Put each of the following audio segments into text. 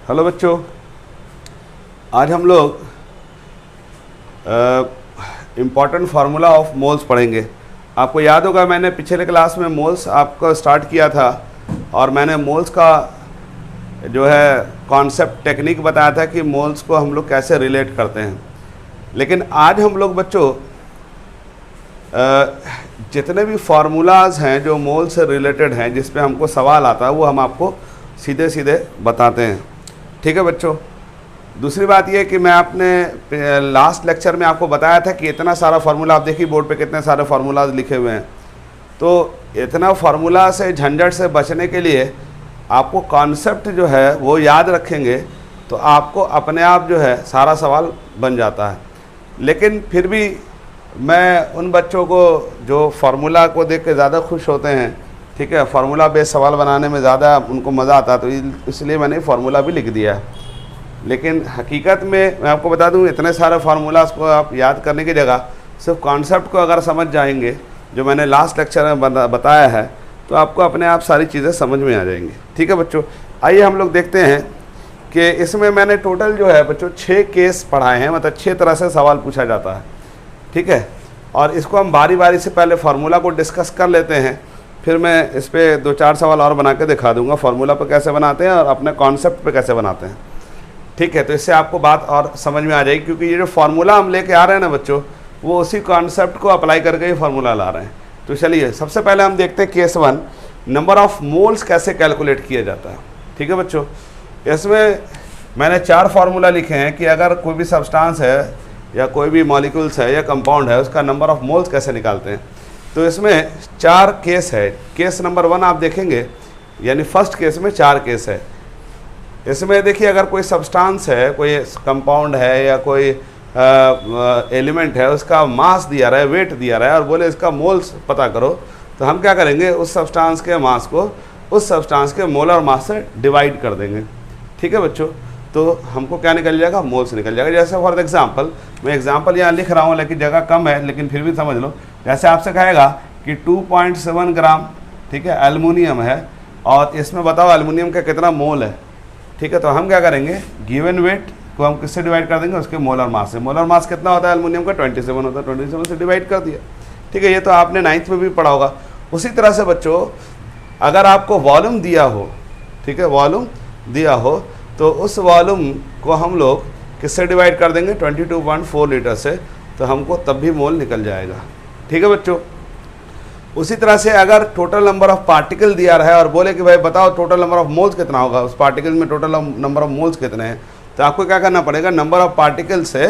Hello बच्चों, आज हम लोग इम्पॉर्टेंट फार्मूला ऑफ मोल्स पढ़ेंगे। आपको याद होगा मैंने पिछले क्लास में मोल्स आपको स्टार्ट किया था और मैंने मोल्स का जो है कॉन्सेप्ट टेक्निक बताया था कि मोल्स को हम लोग कैसे रिलेट करते हैं। लेकिन आज हम लोग बच्चों जितने भी फार्मूलाज हैं जो मोल से रिलेटेड हैं, जिस पे हमको सवाल आता है, वो हम आपको सीधे सीधे बताते हैं। ठीक है बच्चों। दूसरी बात ये कि मैं आपने लास्ट लेक्चर में आपको बताया था कि इतना सारा फार्मूला, आप देखिए बोर्ड पे कितने सारे फार्मूलाज लिखे हुए हैं। तो इतना फार्मूला से झंझट से बचने के लिए आपको कॉन्सेप्ट जो है वो याद रखेंगे तो आपको अपने आप जो है सारा सवाल बन जाता है। लेकिन फिर भी मैं उन बच्चों को जो फार्मूला को देख के ज़्यादा खुश होते हैं, ठीक है, फार्मूला बेस्ड सवाल बनाने में ज़्यादा उनको मज़ा आता है, तो इसलिए मैंने फार्मूला भी लिख दिया है। लेकिन हकीकत में मैं आपको बता दूं, इतने सारे फार्मूलाज को आप याद करने की जगह सिर्फ कॉन्सेप्ट को अगर समझ जाएंगे, जो मैंने लास्ट लेक्चर में बताया है, तो आपको अपने आप सारी चीज़ें समझ में आ जाएंगी। ठीक है बच्चों, आइए हम लोग देखते हैं कि इसमें मैंने टोटल जो है बच्चों 6 केस पढ़ाए हैं, मतलब 6 तरह से सवाल पूछा जाता है। ठीक है, और इसको हम बारी बारी से पहले फार्मूला को डिस्कस कर लेते हैं, फिर मैं इस पर 2-4 सवाल और बना के दिखा दूंगा फार्मूला पर कैसे बनाते हैं और अपने कॉन्सेप्ट पे कैसे बनाते हैं। ठीक है, तो इससे आपको बात और समझ में आ जाएगी, क्योंकि ये जो फार्मूला हम लेके आ रहे हैं ना बच्चों, वो उसी कॉन्सेप्ट को अप्लाई करके ही फार्मूला ला रहे हैं। तो चलिए सबसे पहले हम देखते हैं केस 1, नंबर ऑफ़ मोल्स कैसे कैलकुलेट किया जाता है। ठीक है बच्चों, इसमें मैंने 4 फार्मूला लिखे हैं कि अगर कोई भी सब्सटेंस है या कोई भी मॉलिक्यूल्स है या कंपाउंड है, उसका नंबर ऑफ़ मोल्स कैसे निकालते हैं। तो इसमें 4 केस है। केस नंबर 1 आप देखेंगे, यानी फर्स्ट केस में 4 केस है। इसमें देखिए, अगर कोई सब्सटेंस है, कोई कंपाउंड है या कोई एलिमेंट है, उसका मास दिया रहा है, वेट दिया रहा है, और बोले इसका मोल्स पता करो, तो हम क्या करेंगे, उस सब्सटेंस के मास को उस सब्सटेंस के मोलर मास से डिवाइड कर देंगे। ठीक है बच्चों, तो हमको क्या निकल जाएगा, मोल्स निकल जाएगा। जैसे फॉर एग्जांपल, मैं एग्जांपल यहाँ लिख रहा हूँ लेकिन जगह कम है, लेकिन फिर भी समझ लो। जैसे आपसे कहेगा कि 2.7 ग्राम, ठीक है, एल्युमिनियम है, और इसमें बताओ एल्युमिनियम का कितना मोल है। ठीक है, तो हम क्या करेंगे, गिवन वेट को हम किससे डिवाइड कर देंगे, उसके मोलर मास से। मोलर मास कितना होता है एल्युमिनियम का, 27 होता है, 27 से डिवाइड कर दिया। ठीक है, ये तो आपने 9th में भी पढ़ा होगा। उसी तरह से बच्चों, अगर आपको वॉल्यूम दिया हो, ठीक है, वॉल्यूम दिया हो, तो उस वॉल्यूम को हम लोग किससे डिवाइड कर देंगे, 22.4 लीटर से, तो हमको तब भी मोल निकल जाएगा। ठीक है बच्चों, उसी तरह से अगर टोटल नंबर ऑफ पार्टिकल दिया रहा है और बोले कि भाई बताओ टोटल नंबर ऑफ मोल्स कितना होगा, उस पार्टिकल में टोटल नंबर ऑफ मोल्स कितने हैं, तो आपको क्या करना पड़ेगा, नंबर ऑफ पार्टिकल से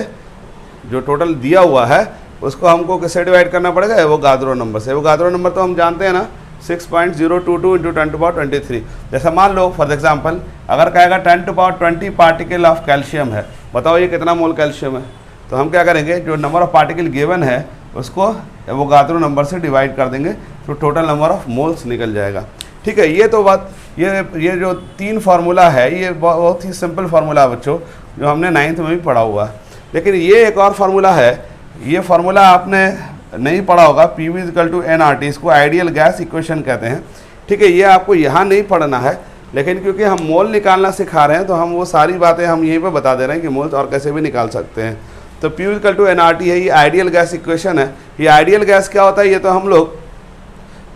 जो टोटल दिया हुआ है उसको हमको किससे डिवाइड करना पड़ेगा, एवोगाद्रो नंबर से। एवोगाद्रो नंबर तो हम जानते हैं ना, 6.022 × 10⁻23। जैसा मान लो फॉर एग्जांपल, अगर कहेगा 10⁻20 पार्टिकल ऑफ कैल्शियम है, बताओ ये कितना मोल कैल्शियम है, तो हम क्या करेंगे, जो नंबर ऑफ पार्टिकल गिवन है उसको एवोगाद्रो नंबर से डिवाइड कर देंगे, तो टोटल नंबर ऑफ मोल्स निकल जाएगा। ठीक है, ये तो बात, ये जो 3 फार्मूला है, ये बहुत ही सिंपल फार्मूला है बच्चों, जो हमने 9th में भी पढ़ा हुआ है। लेकिन ये एक और फार्मूला है, ये फार्मूला आपने नहीं पढ़ा होगा, PV = nRT, इसको आइडियल गैस इक्वेशन कहते हैं। ठीक है, ये आपको यहाँ नहीं पढ़ना है, लेकिन क्योंकि हम मोल निकालना सिखा रहे हैं, तो हम वो सारी बातें हम यहीं पे बता दे रहे हैं कि मोल्स और कैसे भी निकाल सकते हैं। तो PV = nRT है, ये आइडियल गैस इक्वेशन है। ये आइडियल गैस क्या होता है, ये तो हम लोग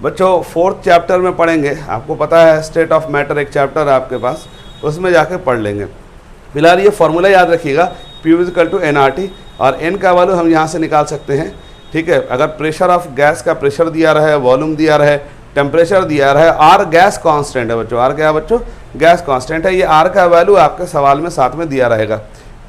बच्चों 4th चैप्टर में पढ़ेंगे। आपको पता है स्टेट ऑफ मैटर एक चैप्टर है आपके पास, उसमें जाके पढ़ लेंगे। फिलहाल ये फार्मूला याद रखिएगा, PV = nRT, और n का वैल्यू हम यहाँ से निकाल सकते हैं। ठीक है, अगर प्रेशर ऑफ गैस का प्रेशर दिया रहा है, वॉल्यूम दिया रहा है, टेम्परेचर दिया रहा है, आर गैस कांस्टेंट है बच्चों, आर क्या है बच्चों, गैस कांस्टेंट है। ये आर का वैल्यू आपके सवाल में साथ में दिया रहेगा।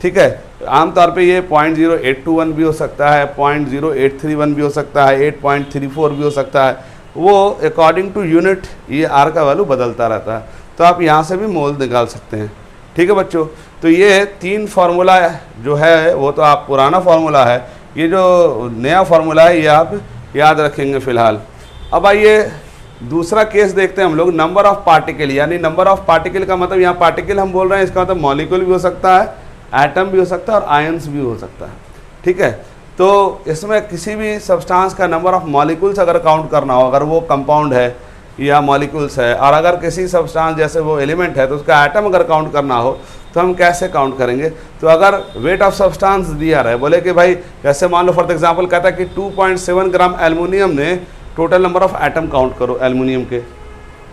ठीक है, आमतौर पे ये 0.0821 भी हो सकता है, 0.0831 भी हो सकता है, 8.34 भी हो सकता है, वो अकॉर्डिंग टू यूनिट ये आर का वैल्यू बदलता रहता है। तो आप यहाँ से भी मोल निकाल सकते हैं। ठीक है बच्चों, तो ये 3 फार्मूला जो है वो तो आप पुराना फार्मूला है, ये जो नया फार्मूला है ये आप याद रखेंगे फिलहाल। अब आइए दूसरा केस देखते हैं हम लोग, नंबर ऑफ पार्टिकल। यानी नंबर ऑफ पार्टिकल का मतलब, यहाँ पार्टिकल हम बोल रहे हैं, इसका मतलब मॉलिक्यूल भी हो सकता है, एटम भी हो सकता है, और आयंस भी हो सकता है। ठीक है, तो इसमें किसी भी सब्सटेंस का नंबर ऑफ मॉलिक्यूल्स अगर काउंट करना हो, अगर वो कंपाउंड है या मॉलिक्यूल्स है, और अगर किसी सब्सटेंस जैसे वो एलिमेंट है तो उसका एटम अगर काउंट करना हो, तो हम कैसे काउंट करेंगे? तो अगर वेट ऑफ सब्सटेंस दिया रहा है, बोले कि भाई जैसे मान लो फॉर एग्जांपल कहता है कि 2.7 ग्राम एल्युमिनियम ने total number of atom count करो एल्युमिनियम के,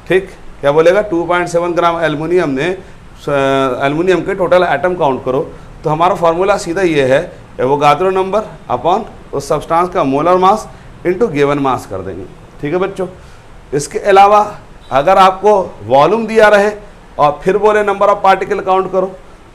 ठीक, क्या बोलेगा? 2.7 ग्राम एल्युमिनियम के टोटल एटम काउंट करो। तो हमारा फार्मूला सीधा ये है, एवोगाद्रो नंबर अपॉन उस सब्सटेंस का molar mass into given mass कर देंगे। ठीक है बच्चों। इसके अलावा अगर आपको वॉल्यूम दिया रहे और फिर बोले नंबर ऑफ पार्टिकल काउंट करो,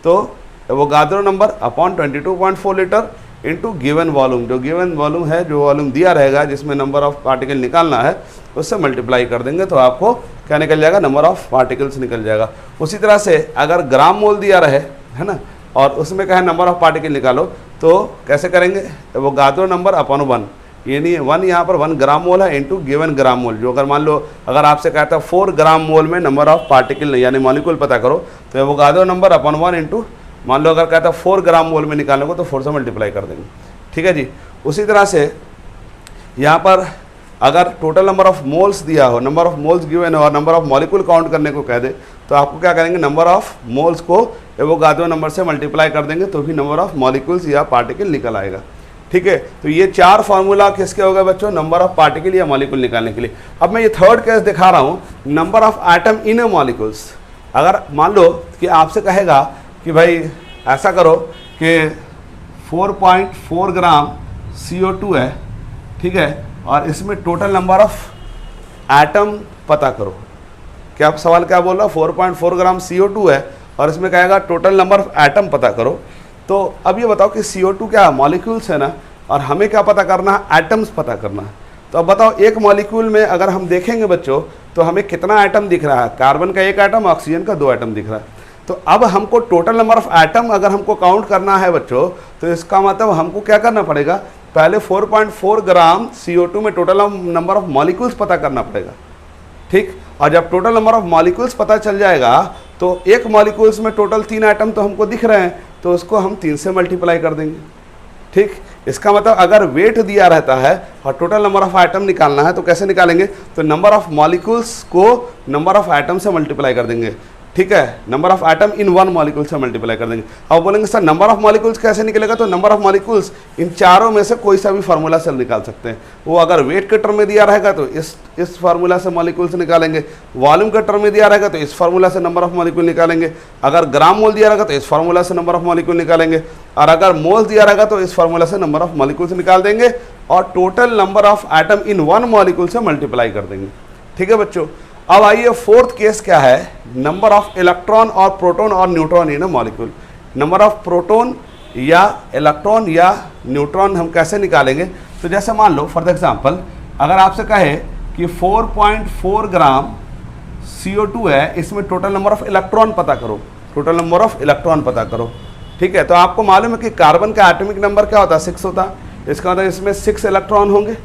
तो Avogadro number upon 22.4 litre into given volume, जो गिवन वॉल्यूम है, जो वॉल्यूम दिया रहेगा जिसमें नंबर ऑफ पार्टिकल निकालना है, उससे मल्टीप्लाई कर देंगे तो आपको क्या निकल जाएगा? नंबर ऑफ पार्टिकल्स निकल जाएगा। उसी तरह से अगर ग्राम मोल दिया रहे, है ना, और उसमें कहे नंबर ऑफ पार्टिकल निकालो, तो कैसे करेंगे? एवोगाद्रो नंबर अपॉन 1, ये नहीं है 1, यहाँ पर 1 ग्राम मोल है इनटू गिवन ग्राम मोल। जो अगर मान लो अगर आपसे कहता है 4 ग्राम मोल में नंबर ऑफ पार्टिकल यानी मॉलिक्यूल पता करो, तो एवोगाद्रो नंबर अपॉन 1 इंटू, मान लो अगर कहता है 4 ग्राम मोल में निकालने को, तो 4 से मल्टीप्लाई कर देंगे। ठीक है जी। उसी तरह से यहाँ पर अगर टोटल नंबर ऑफ मोल्स दिया हो, नंबर ऑफ मोल्स गिवन हो और नंबर ऑफ मॉलिक्यूल काउंट करने को कह दे, तो आपको क्या करेंगे? नंबर ऑफ मोल्स को एवोगाद्रो नंबर से मल्टीप्लाई कर देंगे तो भी नंबर ऑफ मॉलिक्यूल्स या पार्टिकल निकल आएगा। ठीक है। तो ये 4 फार्मूला किसके हो गए बच्चों? नंबर ऑफ पार्टिकल या मॉलिक्यूल निकालने के लिए। अब मैं ये थर्ड केस दिखा रहा हूँ, number of atom in A molecules. अगर मान लो कि आपसे कहेगा कि भाई ऐसा करो कि 4.4 ग्राम CO2 है, ठीक है, और इसमें टोटल नंबर ऑफ एटम पता करो। क्या सवाल क्या बोल रहा? 4.4 ग्राम CO2 है और इसमें कहेगा टोटल नंबर ऑफ एटम पता करो। तो अब ये बताओ कि CO2 क्या मॉलिक्यूल्स है ना, और हमें क्या पता करना है? एटम्स पता करना है। तो अब बताओ एक मॉलिक्यूल में अगर हम देखेंगे बच्चों तो हमें कितना एटम दिख रहा है? कार्बन का 1 एटम, ऑक्सीजन का 2 एटम दिख रहा है। तो अब हमको टोटल नंबर ऑफ एटम अगर हमको काउंट करना है बच्चों, तो इसका मतलब हमको क्या करना पड़ेगा? पहले 4.4 ग्राम CO2 में टोटल नंबर ऑफ मॉलिक्यूल्स पता करना पड़ेगा। ठीक। और जब टोटल नंबर ऑफ मॉलिक्यूल्स पता चल जाएगा तो एक मॉलिक्यूल्स में टोटल 3 एटम तो हमको दिख रहे हैं, तो उसको हम 3 से मल्टीप्लाई कर देंगे। ठीक। इसका मतलब अगर वेट दिया रहता है और टोटल नंबर ऑफ एटम निकालना है तो कैसे निकालेंगे? तो नंबर ऑफ मॉलिक्यूल्स को नंबर ऑफ एटम से मल्टीप्लाई कर देंगे। ठीक है, number of atom in 1 molecule से मल्टीप्लाई कर देंगे। अब बोलेंगे सर नंबर ऑफ मॉलिक्यूल्स कैसे निकलेगा? तो नंबर ऑफ मॉलिक्यूल्स इन चारों में से कोई सा भी फार्मूला से निकाल सकते हैं। वो अगर वेट के टर्म में दिया रहेगा तो इस फार्मूला से मॉलिक्यूल्स निकालेंगे, वॉल्यूम के टर्म में दिया रहेगा तो इस फार्मूला से नंबर ऑफ मॉलिक्यूल निकालेंगे, अगर ग्राम मोल दिया रहेगा तो इस फार्मूला से नंबर ऑफ मॉलिक्यूल निकालेंगे, और अगर मोल्स दिया रहेगा तो इस फार्मूला से नंबर ऑफ मॉलिक्यूल्स निकाल देंगे और total number of atom in 1 molecule से मल्टीप्लाई कर देंगे। ठीक है बच्चों। अब आइए फोर्थ केस क्या है? नंबर ऑफ इलेक्ट्रॉन और प्रोटॉन और neutron in a molecule. Number of proton या इलेक्ट्रॉन या न्यूट्रॉन हम कैसे निकालेंगे? तो जैसे मान लो फॉर एग्जांपल अगर आपसे कहे कि 4.4 ग्राम CO2 है, इसमें टोटल नंबर ऑफ इलेक्ट्रॉन पता करो, टोटल नंबर ऑफ इलेक्ट्रॉन पता करो। ठीक है। तो आपको मालूम है कि कार्बन का एटॉमिक नंबर क्या होता है? 6 होता है। इसका मतलब इसमें 6 इलेक्ट्रॉन होंगे।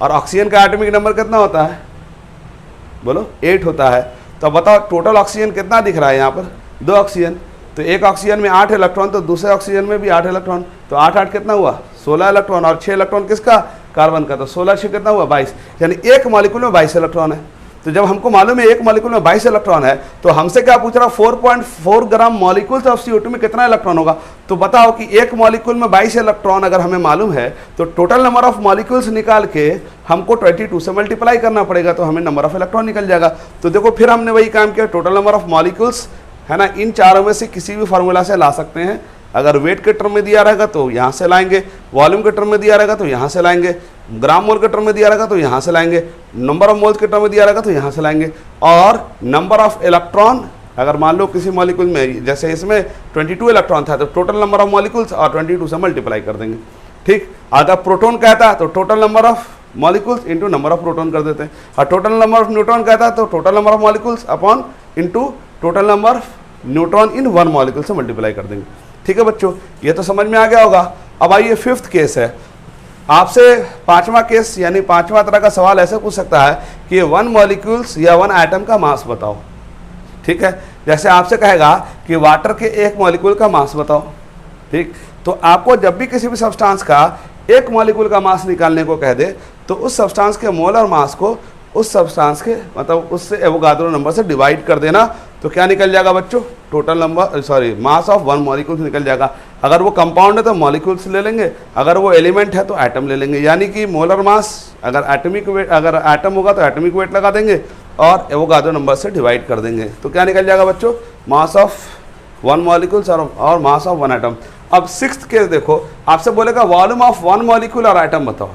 और ऑक्सीजन का एटॉमिक नंबर कितना होता है? बोलो 8 होता है। तो अब बताओ टोटल ऑक्सीजन कितना दिख रहा है? यहाँ पर 2 ऑक्सीजन। तो एक ऑक्सीजन में 8 इलेक्ट्रॉन, तो दूसरे ऑक्सीजन में भी 8 इलेक्ट्रॉन। तो 8 कितना हुआ? 16 इलेक्ट्रॉन। और 6 इलेक्ट्रॉन किसका? कार्बन का। तो 16 6 कितना हुआ? 22। यानी एक मॉलिक्यूल में 22 इलेक्ट्रॉन है। तो जब हमको मालूम है एक मॉलिक्यूल में 22 इलेक्ट्रॉन है, तो हमसे क्या पूछ रहा? 4.4 ग्राम मॉलिक्यूल्स ऑफ CO2 में कितना इलेक्ट्रॉन होगा? तो बताओ कि एक मॉलिक्यूल में 22 इलेक्ट्रॉन अगर हमें मालूम है तो टोटल नंबर ऑफ मॉलिक्यूल्स निकाल के हमको 22 से मल्टीप्लाई करना पड़ेगा, तो हमें नंबर ऑफ इलेक्ट्रॉन निकल जाएगा। तो देखो फिर हमने वही काम किया, टोटल नंबर ऑफ मॉलिक्यूल्स है ना, इन चारों में से किसी भी फार्मूला से ला सकते हैं। अगर वेट के टर्म में दिया रहेगा तो यहाँ से लाएंगे, वॉल्यूम के टर्म में दिया रहेगा तो यहाँ से लाएंगे, ग्राम मोल के टर्म में दिया रहेगा तो यहाँ से लाएंगे, नंबर ऑफ मोल्स के टर्म में दिया रहेगा तो यहाँ से लाएंगे, और नंबर ऑफ इलेक्ट्रॉन अगर मान लो किसी मॉलिक्यूल में जैसे इसमें 22 इलेक्ट्रॉन था तो टोटल नंबर ऑफ मॉलिक्यूल्स और 22 से मल्टीप्लाई कर देंगे। ठीक। अगर प्रोटॉन कहता है तो total number of molecules into number of proton कर देते हैं, और टोटल नंबर ऑफ न्यूट्रॉन कहता है तो total number of molecules upon into total number of neutron in 1 molecule से मल्टीप्लाई कर देंगे। ठीक है बच्चों, ये तो समझ में आ गया होगा। अब आइए 5th केस है। आपसे 5वां केस यानी 5वां तरह का सवाल ऐसे पूछ सकता है कि 1 मॉलिक्यूल्स या 1 एटम का मास बताओ। ठीक है। जैसे आपसे कहेगा कि वाटर के एक मॉलिक्यूल का मास बताओ। ठीक। तो आपको जब भी किसी भी सब्सटेंस का एक मॉलिक्यूल का मास निकालने को कह दे तो उस सब्सटेंस के मोलर मास को उस सब्सटेंस के मतलब उससे एवोगाद्रो नंबर से डिवाइड कर देना, तो क्या निकल जाएगा बच्चों? Total number sorry mass of one molecules निकल जाएगा। अगर वो कंपाउंड है तो मॉलिक्यूल्स ले लेंगे, अगर वो एलिमेंट है तो एटम ले लेंगे। यानी कि मोलर मास अगर एटॉमिक वेट, अगर एटम होगा तो एटॉमिक वेट लगा देंगे और एवोगाड्रो नंबर से डिवाइड कर देंगे, तो क्या निकल जाएगा बच्चों, मास ऑफ वन मॉलिक्यूल्स और मास ऑफ वन एटम। अब सिक्स्थ केस देखो, आपसे बोलेगा वॉल्यूम ऑफ वन मॉलिक्यूल और एटम बताओ,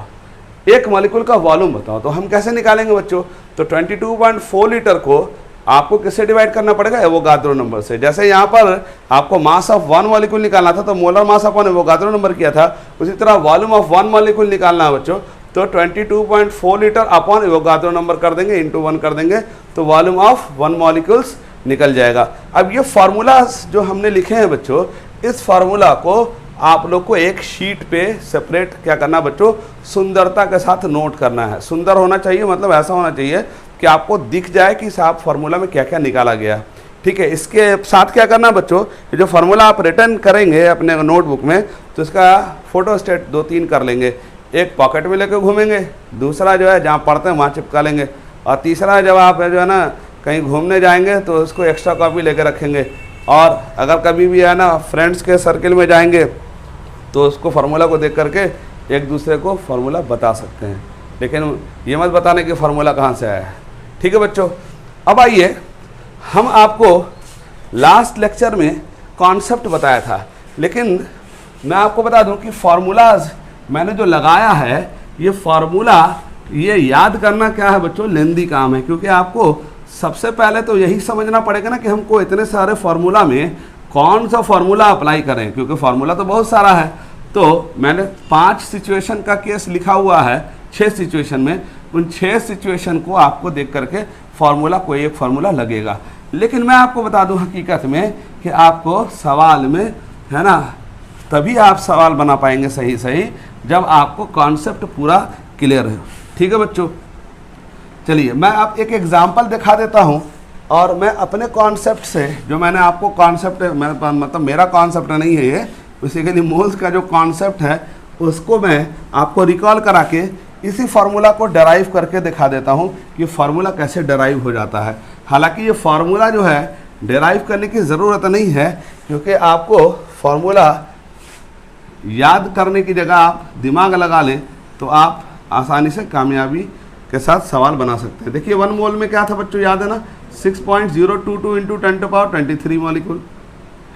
एक मॉलिक्यूल का वॉल्यूम बताओ, तो हम कैसे निकालेंगे बच्चों, तो 22.4 लीटर को आपको किससे डिवाइड करना पड़ेगा, एवोगाड्रो नंबर से। जैसे यहाँ पर आपको मास ऑफ वन मॉलिक्यूल निकालना था तो molar mass upon Avogadro number किया था, उसी तरह वॉल्यूम ऑफ वन मॉलिक्यूल निकालना है बच्चों, तो 22.4 लीटर अपॉन एवोगाड्रो नंबर कर देंगे, इंटू 1 कर देंगे, तो वॉल्यूम ऑफ वन मॉलिक्यूल्स निकल जाएगा। अब ये फार्मूलाज जो हमने लिखे हैं बच्चों, इस फार्मूला को आप लोग को एक शीट पे सेपरेट क्या करना बच्चों, सुंदरता के साथ नोट करना है। सुंदर होना चाहिए, मतलब ऐसा होना चाहिए कि आपको दिख जाए कि साहब फार्मूला में क्या क्या निकाला गया। ठीक है, इसके साथ क्या करना बच्चों, ये जो फार्मूला आप रिटर्न करेंगे अपने नोटबुक में, तो इसका फोटो स्टेट 2-3 कर लेंगे। एक पॉकेट में लेकर घूमेंगे, दूसरा जो है जहाँ पढ़ते हैं वहाँ चिपका लेंगे, और तीसरा जब आप जो है ना कहीं घूमने जाएंगे तो उसको एक्स्ट्रा कॉपी लेकर रखेंगे। और अगर कभी भी है ना फ्रेंड्स के सर्किल में जाएंगे तो उसको फार्मूला को देख करके एक दूसरे को फार्मूला बता सकते हैं, लेकिन ये मत बताने कि फार्मूला कहाँ से आया है। ठीक है बच्चों, अब आइए हम आपको लास्ट लेक्चर में कॉन्सेप्ट बताया था, लेकिन मैं आपको बता दूं कि फार्मूलाज मैंने जो लगाया है, ये फार्मूला ये याद करना क्या है बच्चों, लेंदी काम है, क्योंकि आपको सबसे पहले तो यही समझना पड़ेगा ना कि हमको इतने सारे फार्मूला में कौन सा फार्मूला अप्लाई करें, क्योंकि फार्मूला तो बहुत सारा है। तो मैंने 5 सिचुएशन का केस लिखा हुआ है, 6 सिचुएशन में, उन 6 सिचुएशन को आपको देख करके फार्मूला कोई एक फार्मूला लगेगा। लेकिन मैं आपको बता दूं हकीकत में कि आपको सवाल में है ना, तभी आप सवाल बना पाएंगे सही सही जब आपको कॉन्सेप्ट पूरा क्लियर है। ठीक है बच्चों, चलिए मैं आप एक एग्जाम्पल दिखा देता हूं, और मैं अपने कॉन्सेप्ट से जो मैंने आपको कॉन्सेप्ट मतलब मेरा कॉन्सेप्ट नहीं है ये, बेसिकली मोल्स का जो कॉन्सेप्ट है उसको मैं आपको रिकॉल करा के इसी फार्मूला को डराइव करके दिखा देता हूँ कि फार्मूला कैसे डराइव हो जाता है। हालांकि ये फार्मूला जो है डराइव करने की ज़रूरत नहीं है, क्योंकि आपको फार्मूला याद करने की जगह आप दिमाग लगा लें तो आप आसानी से कामयाबी के साथ सवाल बना सकते हैं। देखिए 1 मोल में क्या था बच्चों, याद है ना, 6.022 इंटू 10⁻23 मॉलिक्यूल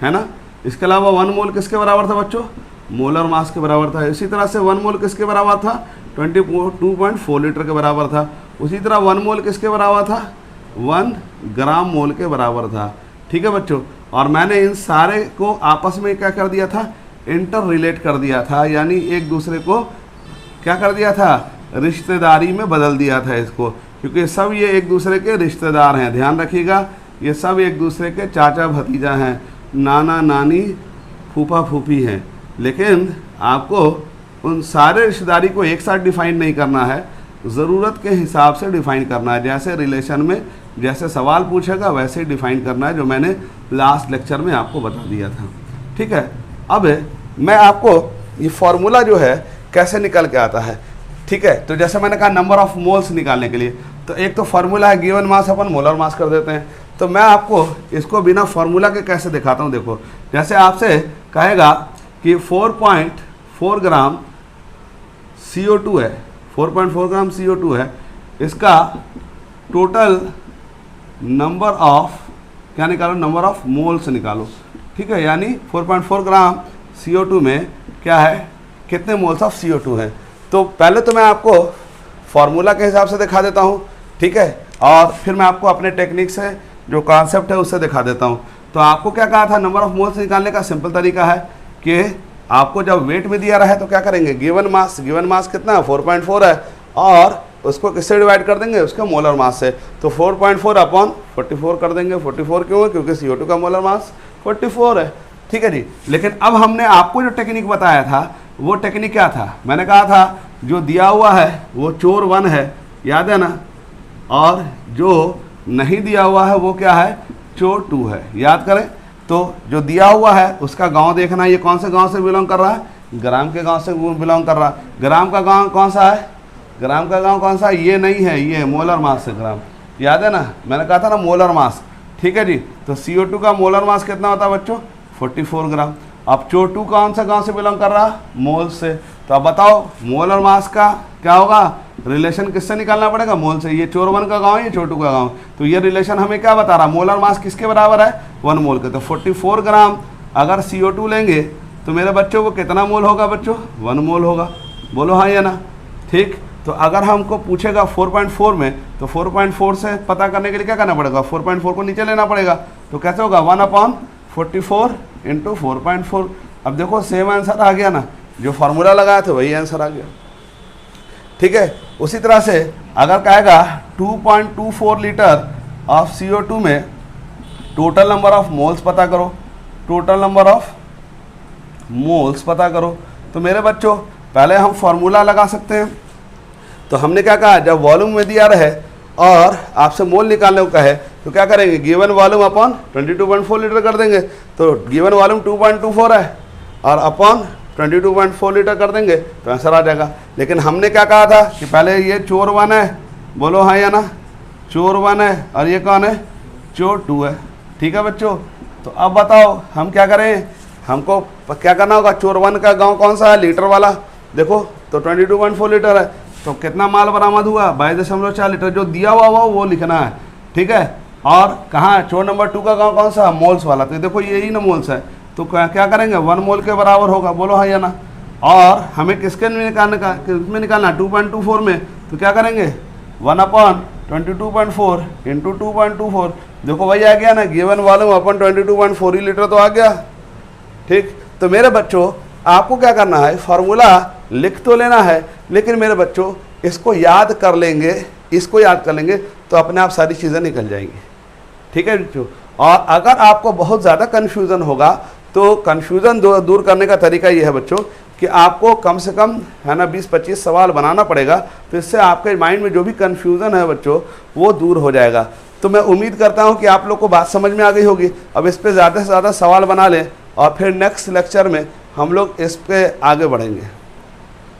है ना। इसके अलावा 1 मोल किसके बराबर था बच्चों, मोलर मास के बराबर था। इसी तरह से 1 मोल किसके बराबर था, 22.4 लीटर के बराबर था। उसी तरह 1 मोल किसके बराबर था, 1 ग्राम मोल के बराबर था। ठीक है बच्चों, और मैंने इन सारे को आपस में क्या कर दिया था, इंटर रिलेट कर दिया था, यानी एक दूसरे को क्या कर दिया था, रिश्तेदारी में बदल दिया था इसको, क्योंकि सब ये एक दूसरे के रिश्तेदार हैं। ध्यान रखिएगा, ये सब एक दूसरे के चाचा भतीजा हैं, नाना नानी फूफा फूफी हैं, लेकिन आपको उन सारे रिश्तेदारी को एक साथ डिफाइन नहीं करना है, ज़रूरत के हिसाब से डिफाइन करना है। जैसे रिलेशन में जैसे सवाल पूछेगा वैसे ही डिफाइन करना है, जो मैंने लास्ट लेक्चर में आपको बता दिया था। ठीक है, अब मैं आपको ये फार्मूला जो है कैसे निकल के आता है। ठीक है, तो जैसे मैंने कहा नंबर ऑफ मोल्स निकालने के लिए, तो एक तो फार्मूला है गिवन मास अपन मोलर मास कर देते हैं। तो मैं आपको इसको बिना फार्मूला के कैसे दिखाता हूँ, देखो जैसे आपसे कहेगा कि 4.4 ग्राम CO2 है, 4.4 ग्राम CO2 है, इसका टोटल नंबर ऑफ क्या निकालो, नंबर ऑफ मोल्स निकालो। ठीक है, यानी 4.4 ग्राम CO2 में क्या है, कितने मोल्स ऑफ CO2 है। तो पहले तो मैं आपको फार्मूला के हिसाब से दिखा देता हूँ, ठीक है, और फिर मैं आपको अपने टेक्निक से जो कॉन्सेप्ट है उससे दिखा देता हूँ। तो आपको क्या कहा था, नंबर ऑफ मोल्स निकालने का सिंपल तरीका है कि आपको जब वेट में दिया रहा है तो क्या करेंगे, गिवन मास कितना है, 4.4 है, और उसको किससे डिवाइड कर देंगे, उसके मोलर मास से। तो 4.4 अपॉन 44 कर देंगे। 44 क्यों है, क्योंकि CO2 का मोलर मास 44 है। ठीक है जी, लेकिन अब हमने आपको जो टेक्निक बताया था वो टेक्निक क्या था, मैंने कहा था जो दिया हुआ है वो चोर 1 है, याद है ना, और जो नहीं दिया हुआ है वो क्या है, चोर 2 है, याद करें। तो जो दिया हुआ है उसका गांव देखना, ये कौन से गांव से बिलोंग कर रहा है, ग्राम के गांव से बिलोंग कर रहा है। ग्राम का गांव कौन सा है, ग्राम का गांव कौन सा है, ये नहीं है, ये मोलर मास है ग्राम, याद है ना, मैंने कहा था ना मोलर मास। ठीक है जी। तो CO2 का मोलर मास कितना होता है बच्चों? 44 ग्राम। अब CO2 कौन सा गांव से बिलोंग कर रहा? मोल से। तो अब बताओ मोलर मास का क्या होगा? रिलेशन किससे निकालना पड़ेगा? मोल से। ये चोर 1 का गांव है, ये CO2 का गांव। तो ये रिलेशन हमें क्या बता रहा? मोलर मास किसके बराबर है? 1 मोल के। तो 44 ग्राम अगर CO2 लेंगे तो मेरे बच्चों को कितना मोल होगा बच्चों? 1 मोल होगा। बोलो हाँ या ना? ठीक। तो अगर हमको पूछेगा 4.4 में, तो 4.4 से पता करने के लिए क्या करना पड़ेगा? 4.4 को नीचे लेना पड़ेगा। तो कैसे होगा? 1/44 इंटू 4.4। अब देखो सेम आंसर आ गया ना, जो फार्मूला लगाया था वही आंसर आ गया। ठीक है। उसी तरह से अगर कहेगा 2.24 लीटर ऑफ CO2 में टोटल नंबर ऑफ मोल्स पता करो, टोटल नंबर ऑफ मोल्स पता करो, तो मेरे बच्चों पहले हम फार्मूला लगा सकते हैं। तो हमने क्या कहा? जब वॉल्यूम में दिया रहे और आपसे मोल निकालने को कहे तो क्या करेंगे? गिवन वॉल्यूम अपॉन 22.4 लीटर कर देंगे। तो गिवन वॉल्यूम 2.24 है और अपॉन 22.4 लीटर कर देंगे तो आंसर आ जाएगा। लेकिन हमने क्या कहा था कि पहले ये चोर 1 है, बोलो हाँ या ना? चोर 1 है और ये कौन है? चोर 2 है। ठीक है बच्चों। तो अब बताओ हम क्या करें? हमको क्या करना होगा? चोर 1 का गांव कौन सा है? लीटर वाला। देखो तो 22.4 लीटर है, तो कितना माल बरामद हुआ? 22.4 लीटर। जो दिया हुआ वो लिखना है। ठीक है। और कहाँ? चोर नंबर 2 का गांव कौन सा? मोल्स वाला। तो देखो यही ना मोल्स है, तो क्या करेंगे? 1 मोल के बराबर होगा। बोलो हाँ या ना? और हमें किसके में निकालने का? किसमें निकालना? 2.24 में। तो क्या करेंगे? 1/22.4 इंटू 2.24। देखो वही आ गया ना, गिवन वॉल्यूम अपन 22.4 लीटर तो आ गया। ठीक। तो मेरे बच्चों आपको क्या करना है? फार्मूला लिख तो लेना है, लेकिन मेरे बच्चों इसको याद कर लेंगे, इसको याद कर लेंगे तो अपने आप सारी चीज़ें निकल जाएंगी। ठीक है बच्चों। और अगर आपको बहुत ज़्यादा कन्फ्यूज़न होगा तो कन्फ्यूज़न दूर करने का तरीका ये है बच्चों कि आपको कम से कम है ना 20-25 सवाल बनाना पड़ेगा। तो इससे आपके माइंड में जो भी कन्फ्यूज़न है बच्चों वो दूर हो जाएगा। तो मैं उम्मीद करता हूँ कि आप लोग को बात समझ में आ गई होगी। अब इस पर ज़्यादा से ज़्यादा सवाल बना लें और फिर नेक्स्ट लेक्चर में हम लोग इस पर आगे बढ़ेंगे।